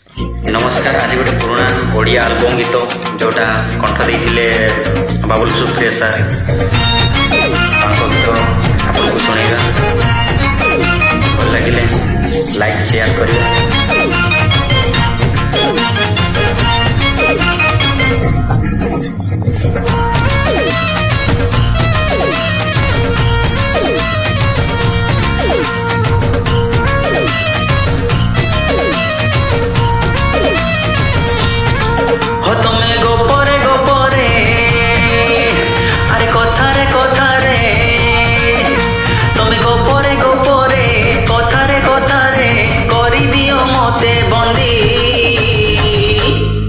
नमस्कार। आज गोटे पुराना ओडिया आल्बम गीत जोटा कंठ देते बाबुल सुप्रिया सार गीत आपको शुणेगा। भल लगे लाइक शेयर करिए।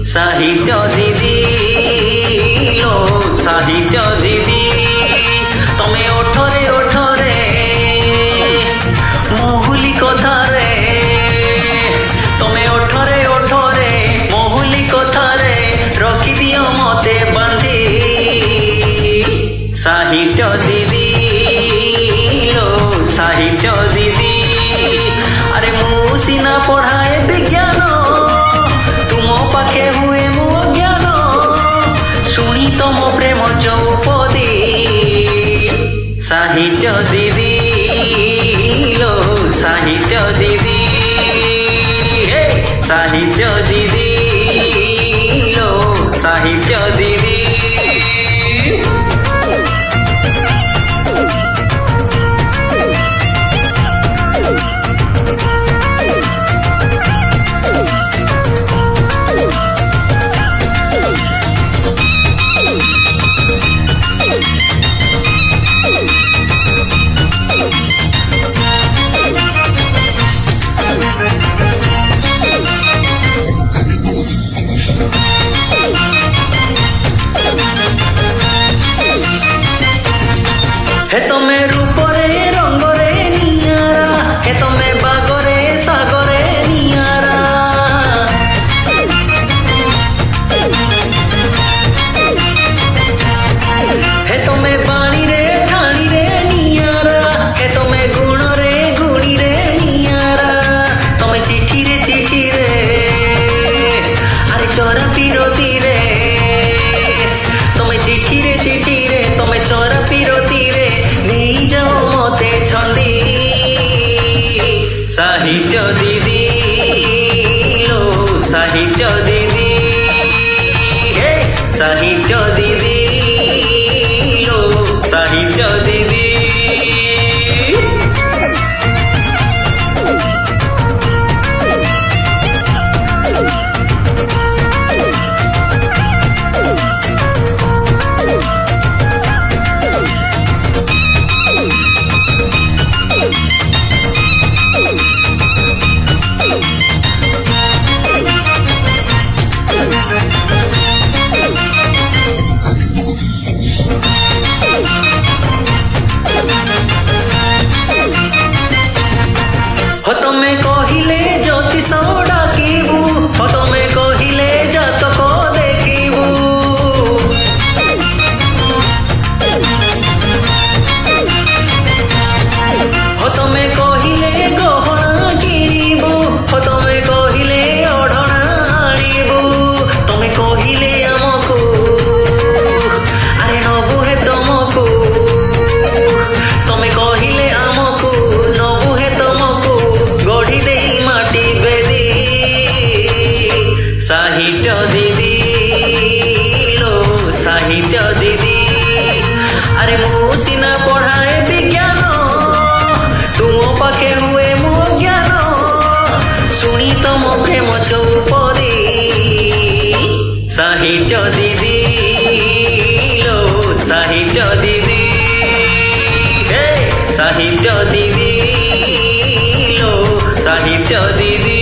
साहित्य दीदी लो साहित्य दीदी तुम्हें ओठरे ओठरे महुली कथारे तुम्हें ओठरे ओठरे महुली कथारे रखी दियो मते बांधी। साहित्य दीदी लो साहित्य दीदी अरे मु सीना पढ़ाए विज्ञान पाखे हुए मो ज्ञान शुणी तम प्रेम चौपदी। साहित्य दीदी लो साहित्य दीदी हे साहित्य दीदी लो साहित्य दीदी। हे तमे रूपरे रंगरे नियारा हे तमे बागरे सागरे नियारा हे तमे बाणी रे ठाणी रे नियारा हे तमे गुण रे गुणी रे नियारा तमे चिठी रे अरे चोरा पिरोती रे तमे चिठी रे तमे चोरा पिरोती रे साहित्य दीदी लो साहित्य दीदी हे साहित्य दीदी लो साहित्य दीदी। साहित्य दीदी लो साहित्य दीदी अरे मु सीना पढ़ाए विज्ञान तुम पाखे हुए मो ज्ञान शुणी तम प्रेम चौपदी। साहित्य दीदी लो साहित्य दीदी हे साहित्य दीदी लो साहित्य दीदी।